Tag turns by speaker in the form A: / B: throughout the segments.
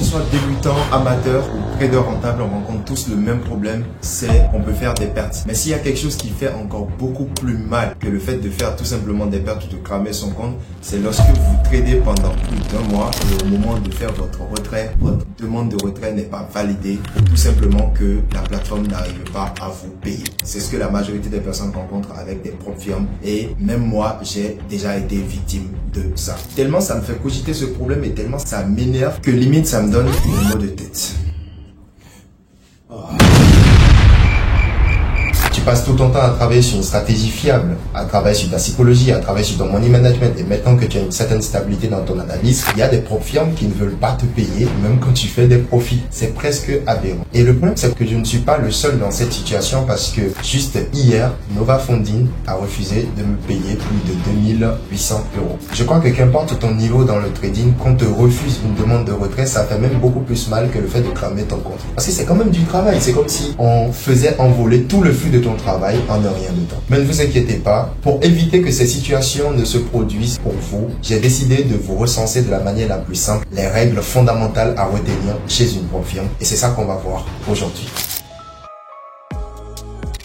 A: soit débutant, amateur ou trader rentable, on rencontre tous le même problème, c'est qu'on peut faire des pertes. Mais s'il y a quelque chose qui fait encore beaucoup plus mal que le fait de faire tout simplement des pertes ou de cramer son compte, c'est lorsque vous tradez pendant plus d'1 mois et au moment de faire votre retrait, votre demande de retrait n'est pas validée ou tout simplement que la plateforme n'arrive pas à vous payer. C'est ce que la majorité des personnes rencontrent avec des propres firmes et même moi, j'ai déjà été victime de ça. Tellement ça me fait cogiter ce problème et tellement ça m'énerve que limite ça me donne des maux de tête. Tu passes tout ton temps à travailler sur une stratégie fiable, à travailler sur ta psychologie, à travailler sur ton money management et maintenant que tu as une certaine stabilité dans ton analyse, il y a des propres firmes qui ne veulent pas te payer même quand tu fais des profits. C'est presque aberrant. Et le problème c'est que je ne suis pas le seul dans cette situation parce que juste hier, Nova Funding a refusé de me payer plus de 2800 €. Je crois que qu'importe ton niveau dans le trading, qu'on te refuse une demande de retrait, ça fait même beaucoup plus mal que le fait de cramer ton compte. Parce que c'est quand même du travail, c'est comme si on faisait envoler tout le flux de ton travail en un rien de temps. Mais ne vous inquiétez pas, pour éviter que ces situations ne se produisent pour vous, j'ai décidé de vous recenser de la manière la plus simple les règles fondamentales à retenir chez une propre firme et c'est ça qu'on va voir aujourd'hui.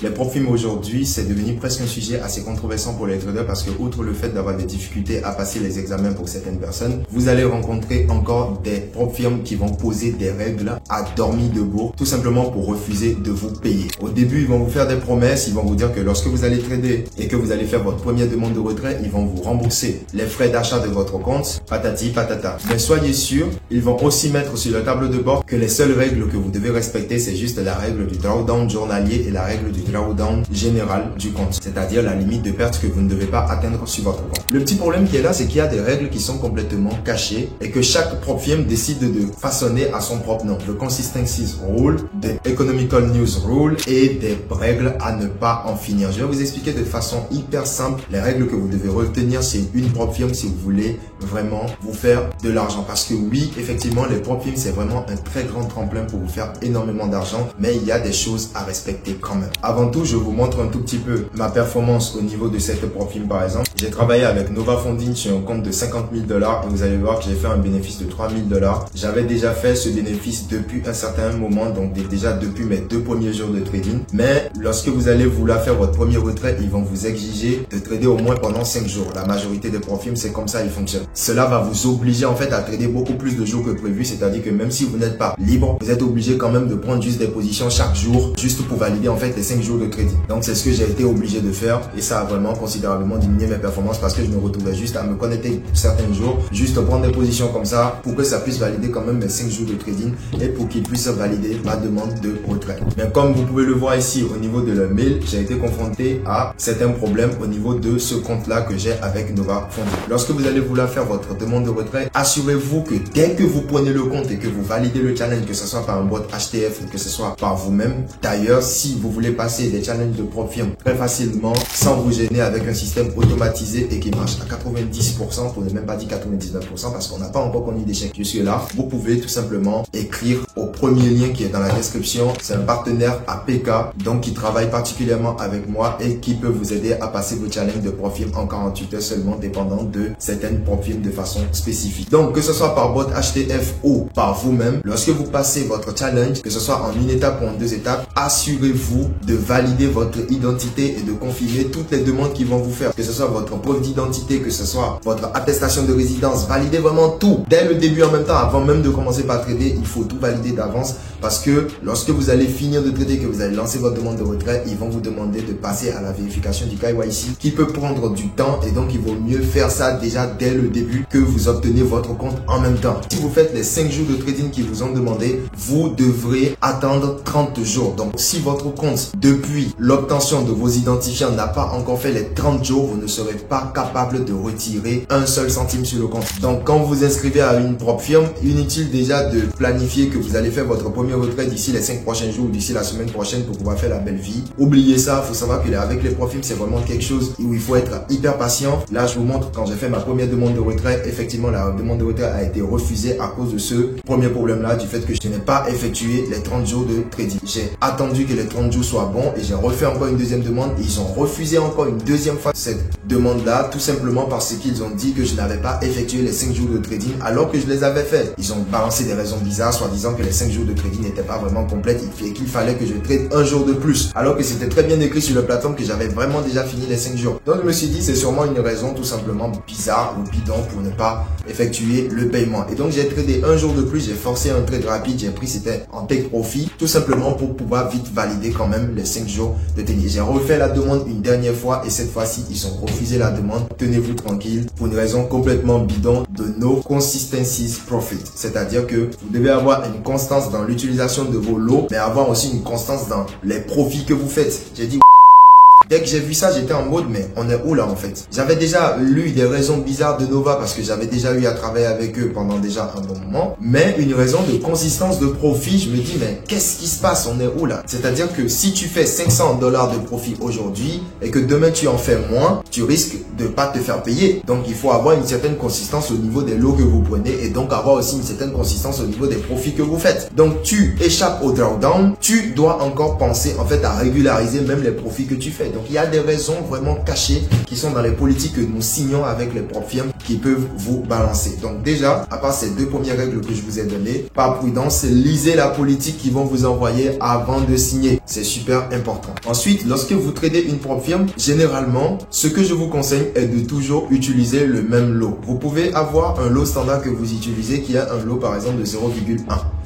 A: Les propres firmes aujourd'hui, c'est devenu presque un sujet assez controversant pour les traders parce que, outre le fait d'avoir des difficultés à passer les examens pour certaines personnes, vous allez rencontrer encore des propres firmes qui vont poser des règles à dormir debout, tout simplement pour refuser de vous payer. Au début, ils vont vous faire des promesses, ils vont vous dire que lorsque vous allez trader et que vous allez faire votre première demande de retrait, ils vont vous rembourser les frais d'achat de votre compte, patati patata. Mais soyez sûr, ils vont aussi mettre sur le tableau de bord que les seules règles que vous devez respecter, c'est juste la règle du drawdown journalier et la règle du drawdown général du compte, c'est-à-dire la limite de perte que vous ne devez pas atteindre sur votre compte. Le petit problème qui est là, c'est qu'il y a des règles qui sont complètement cachées et que chaque propre firme décide de façonner à son propre nom. Le Consistency Rule, des Economical News Rule et des règles à ne pas en finir. Je vais vous expliquer de façon hyper simple les règles que vous devez retenir chez une propre firme si vous voulez vraiment vous faire de l'argent. Parce que oui, effectivement, les propres firmes, c'est vraiment un très grand tremplin pour vous faire énormément d'argent, mais il y a des choses à respecter quand même. Avant tout, je vous montre un tout petit peu ma performance au niveau de cette propre firme par exemple. J'ai travaillé avec Nova Funding sur un compte de 50 000 $ et vous allez voir que j'ai fait un bénéfice de 3 000 $. J'avais déjà fait ce bénéfice depuis un certain moment, donc déjà depuis mes 2 premiers jours de trading. Mais lorsque vous allez vouloir faire votre premier retrait, ils vont vous exiger de trader au moins pendant 5 jours. La majorité des propres firmes, c'est comme ça ils fonctionnent. Cela va vous obliger en fait à trader beaucoup plus de jours que prévu, c'est-à-dire que même si vous n'êtes pas libre, vous êtes obligé quand même de prendre juste des positions chaque jour, juste pour valider en fait les 5 jours de trading. Donc c'est ce que j'ai été obligé de faire et ça a vraiment considérablement diminué mes performances parce que je me retrouvais juste à me connecter certains jours, juste prendre des positions comme ça pour que ça puisse valider quand même mes 5 jours de trading et pour qu'il puisse valider ma demande de retrait. Mais comme vous pouvez le voir ici au niveau de leur mail, j'ai été confronté à certains problèmes au niveau de ce compte-là que j'ai avec Nova Funding. Lorsque vous allez vouloir faire votre demande de retrait, assurez-vous que dès que vous prenez le compte et que vous validez le challenge, que ce soit par un bot HTF ou que ce soit par vous-même. D'ailleurs, si vous voulez passer des challenges de propre firme très facilement, sans vous gêner avec un système automatisé et qui marche à 90%, pour ne même pas dire 99% parce qu'on n'a pas encore connu d'échec jusque-là, vous pouvez tout simplement écrire au premier lien qui est dans la description. C'est un partenaire APK, donc qui travaille particulièrement avec moi et qui peut vous aider à passer vos challenges de propre firme en 48 heures seulement, dépendant de certaines propres firmes de façon spécifique. Donc, que ce soit par bot HTF ou par vous-même, lorsque vous passez votre challenge, que ce soit en une étape ou en 2 étapes, assurez-vous de valider votre identité et de confirmer toutes les demandes qu'ils vont vous faire, que ce soit votre preuve d'identité, que ce soit votre attestation de résidence. Validez vraiment tout dès le début en même temps, avant même de commencer par trader. Il faut tout valider d'avance parce que lorsque vous allez finir de trader, que vous allez lancer votre demande de retrait, ils vont vous demander de passer à la vérification du KYC qui peut prendre du temps et donc il vaut mieux faire ça déjà dès le début que vous obtenez votre compte en même temps. Si vous faites les 5 jours de trading qu'ils vous ont demandé, vous devrez attendre 30 jours. Donc si votre compte depuis l'obtention de vos identifiants n'a pas encore fait les 30 jours, vous ne serez pas capable de retirer un seul centime sur le compte. Donc quand vous vous inscrivez à une propre firme, inutile déjà de planifier que vous allez faire votre premier retrait d'ici les 5 prochains jours ou d'ici la semaine prochaine pour pouvoir faire la belle vie. Oubliez ça, il faut savoir que avec les propres firmes, c'est vraiment quelque chose où il faut être hyper patient. Là, je vous montre quand j'ai fait ma première demande de retrait retrait, effectivement, la demande de retrait a été refusée à cause de ce premier problème-là, du fait que je n'ai pas effectué les 30 jours de trading. J'ai attendu que les 30 jours soient bons et j'ai refait encore une deuxième demande et ils ont refusé encore une deuxième fois cette demande-là, tout simplement parce qu'ils ont dit que je n'avais pas effectué les 5 jours de trading alors que je les avais fait. Ils ont balancé des raisons bizarres, soit disant que les 5 jours de trading n'étaient pas vraiment complètes et qu'il fallait que je trade un jour de plus, alors que c'était très bien écrit sur la plateforme que j'avais vraiment déjà fini les 5 jours. Donc je me suis dit c'est sûrement une raison tout simplement bizarre ou bidon pour ne pas effectuer le paiement. Et donc j'ai tradé un jour de plus, j'ai forcé un trade rapide, j'ai pris c'était en take profit, tout simplement pour pouvoir vite valider quand même les 5 jours de tennis. J'ai refait la demande une dernière fois et cette fois-ci ils ont refusé la demande. Tenez-vous tranquille pour une raison complètement bidon de no consistencies profit. C'est-à-dire que vous devez avoir une constance dans l'utilisation de vos lots, mais avoir aussi une constance dans les profits que vous faites. J'ai dit dès que j'ai vu ça, j'étais en mode, mais on est où là en fait? J'avais déjà lu des raisons bizarres de Nova parce que j'avais déjà eu à travailler avec eux pendant déjà un bon moment. Mais une raison de consistance de profit, je me dis, mais qu'est-ce qui se passe? On est où là? C'est-à-dire que si tu fais $500 de profit aujourd'hui et que demain tu en fais moins, tu risques de pas te faire payer. Donc il faut avoir une certaine consistance au niveau des lots que vous prenez et donc avoir aussi une certaine consistance au niveau des profits que vous faites. Donc tu échappes au drawdown, tu dois encore penser en fait à régulariser même les profits que tu fais. Donc il y a des raisons vraiment cachées qui sont dans les politiques que nous signons avec les prop firmes qui peuvent vous balancer. Donc déjà, à part ces deux premières règles que je vous ai données, par prudence, lisez la politique qu'ils vont vous envoyer avant de signer. C'est super important. Ensuite, lorsque vous tradez une prop firme, généralement, ce que je vous conseille est de toujours utiliser le même lot. Vous pouvez avoir un lot standard que vous utilisez qui a un lot par exemple de 0,1.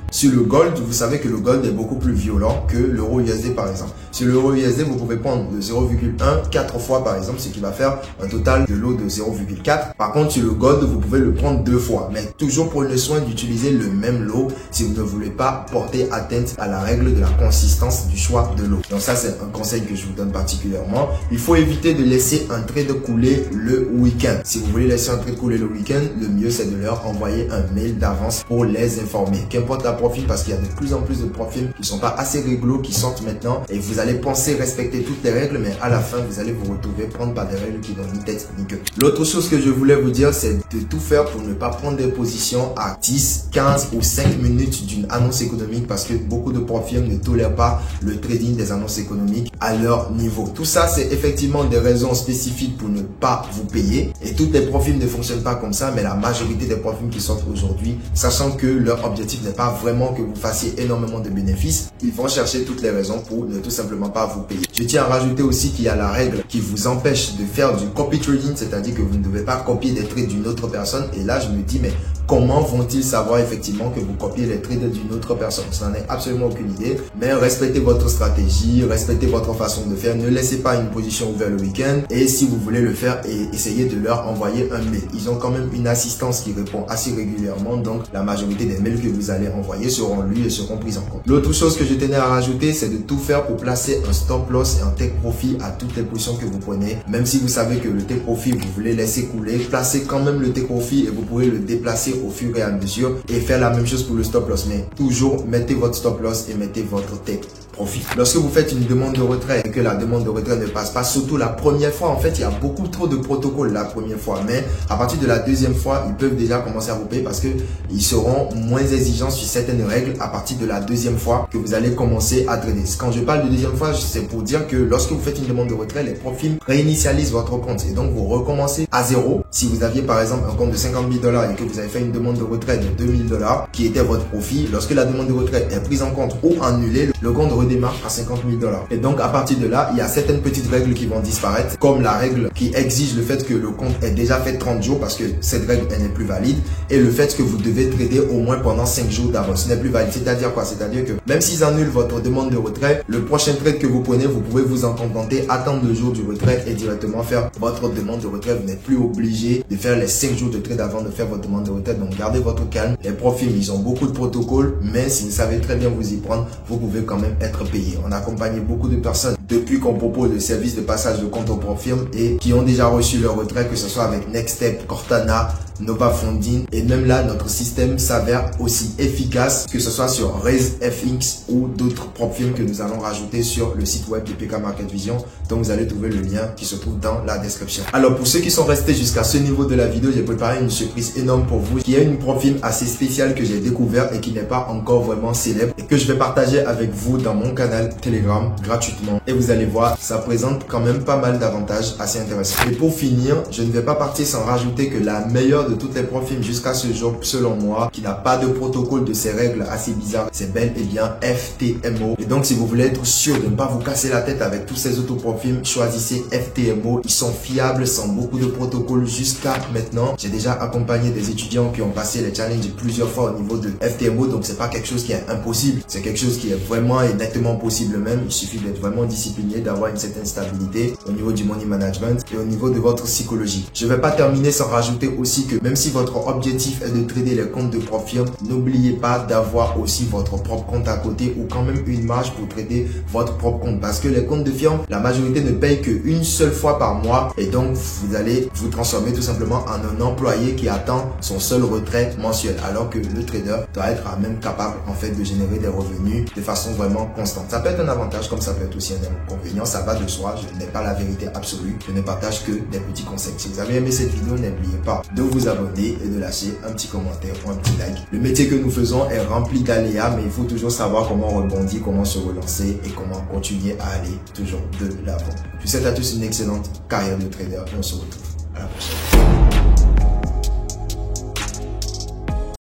A: Sur le gold, vous savez que le gold est beaucoup plus violent que l'euro USD par exemple. Sur l'euro USD, vous pouvez prendre de 0,1 4 fois par exemple, ce qui va faire un total de lot de 0,4. Par contre, sur le gold, vous pouvez le prendre 2 fois. Mais toujours prenez soin d'utiliser le même lot si vous ne voulez pas porter atteinte à la règle de la consistance du choix de lot. Donc ça, c'est un conseil que je vous donne particulièrement. Il faut éviter de laisser un trade couler le week-end. Si vous voulez laisser un trade couler le week-end, le mieux c'est de leur envoyer un mail d'avance pour les informer. Qu'importe la profil parce qu'il y a de plus en plus de profils qui sont pas assez rigolos qui sortent maintenant et vous allez penser respecter toutes les règles mais à la fin vous allez vous retrouver prendre par des règles qui n'ont ni tête ni queue. L'autre chose que je voulais vous dire c'est de tout faire pour ne pas prendre des positions à 10, 15 ou 5 minutes d'une annonce économique parce que beaucoup de profils ne tolèrent pas le trading des annonces économiques à leur niveau. Tout ça c'est effectivement des raisons spécifiques pour ne pas vous payer et toutes les profils ne fonctionnent pas comme ça mais la majorité des profils qui sortent aujourd'hui sachant que leur objectif n'est pas vraiment que vous fassiez énormément de bénéfices, ils vont chercher toutes les raisons pour ne tout simplement pas vous payer. Je tiens à rajouter aussi qu'il y a la règle qui vous empêche de faire du copy trading, c'est-à-dire que vous ne devez pas copier des trades d'une autre personne. Et là, je me dis, mais comment vont-ils savoir effectivement que vous copiez les trades d'une autre personne? Je n'en ai absolument aucune idée. Mais respectez votre stratégie, respectez votre façon de faire. Ne laissez pas une position ouverte le week-end. Et si vous voulez le faire, essayez de leur envoyer un mail. Ils ont quand même une assistance qui répond assez régulièrement. Donc, la majorité des mails que vous allez envoyer seront lus et seront pris en compte. L'autre chose que je tenais à rajouter, c'est de tout faire pour placer un stop loss et un take profit à toutes les positions que vous prenez. Même si vous savez que le take profit, vous voulez laisser couler, placez quand même le take profit et vous pouvez le déplacer au fur et à mesure et faire la même chose pour le stop loss. Mais toujours, mettez votre stop loss et mettez votre take profit. Lorsque vous faites une demande de retrait et que la demande de retrait ne passe pas, surtout la première fois, en fait, il y a beaucoup trop de protocoles la première fois. Mais à partir de la deuxième fois, ils peuvent déjà commencer à vous payer parce que ils seront moins exigeants sur certaines règles à partir de la deuxième fois que vous allez commencer à trader. Quand je parle de deuxième fois, c'est pour dire que lorsque vous faites une demande de retrait, les profils réinitialisent votre compte et donc vous recommencez à zéro. Si vous aviez par exemple un compte de 50 000 $ et que vous avez fait une demande de retrait de 2 000 $ qui était votre profit, lorsque la demande de retrait est prise en compte ou annulée, le compte redémarre à 50 000 $. Et donc à partir de là, il y a certaines petites règles qui vont disparaître, comme la règle qui exige le fait que le compte ait déjà fait 30 jours parce que cette règle elle n'est plus valide et le fait que vous devez trader au moins pendant 5 jours d'avance. Ce n'est plus valide. C'est-à-dire quoi? C'est-à-dire que même s'ils annulent votre demande de retrait, le prochain trade que vous prenez, vous pouvez vous en contenter, attendre le jour du retrait et directement faire votre demande de retrait. Vous n'êtes plus obligé de faire les 5 jours de trade avant de faire votre demande de retrait. Donc gardez votre calme. Les profils, ils ont beaucoup de protocoles, mais si vous savez très bien vous y prendre, vous pouvez quand même être payé. On a accompagné beaucoup de personnes depuis qu'on propose le service de passage de compte aux prop firmes et qui ont déjà reçu leur retrait, que ce soit avec Nextstep, Cortana, Nova Funding. Et même là, notre système s'avère aussi efficace, que ce soit sur RaiseFX ou d'autres prop firms que nous allons rajouter sur le site web de PK Market Vision. Donc vous allez trouver le lien qui se trouve dans la description. Alors pour ceux qui sont restés jusqu'à ce niveau de la vidéo, j'ai préparé une surprise énorme pour vous, qui est une prop firm assez spéciale que j'ai découvert et qui n'est pas encore vraiment célèbre et que je vais partager avec vous dans mon canal Telegram gratuitement. Et vous allez voir, ça présente quand même pas mal d'avantages assez intéressants. Et pour finir, je ne vais pas partir sans rajouter que la meilleure de toutes les prop firms jusqu'à ce jour, selon moi, qui n'a pas de protocole de ces règles assez bizarres, c'est bel et bien FTMO. Et donc si vous voulez être sûr de ne pas vous casser la tête avec tous ces autres prop firms, choisissez FTMO. Ils sont fiables, sans beaucoup de protocoles jusqu'à maintenant. J'ai déjà accompagné des étudiants qui ont passé les challenges plusieurs fois au niveau de FTMO, donc c'est pas quelque chose qui est impossible, c'est quelque chose qui est vraiment et nettement possible même. Il suffit d'être vraiment discipliné, d'avoir une certaine stabilité au niveau du money management et au niveau de votre psychologie. Je vais pas terminer sans rajouter aussi que même si votre objectif est de trader les comptes de prop firm, n'oubliez pas d'avoir aussi votre propre compte à côté ou quand même une marge pour trader votre propre compte, parce que les comptes de firme, la majorité ne paye qu'une seule fois par mois et donc vous allez vous transformer tout simplement en un employé qui attend son seul retrait mensuel, alors que le trader doit être même capable en fait de générer des revenus de façon vraiment constante. Ça peut être un avantage comme ça peut être aussi un inconvénient, ça va de soi, je n'ai pas la vérité absolue, je ne partage que des petits conseils. Si vous avez aimé cette vidéo, n'oubliez pas de vous abonner et de lâcher un petit commentaire ou un petit like. Le métier que nous faisons est rempli d'aléas, mais il faut toujours savoir comment rebondir, comment se relancer et comment continuer à aller toujours de l'avant. Je vous souhaite à tous une excellente carrière de trader et on se retrouve à la prochaine.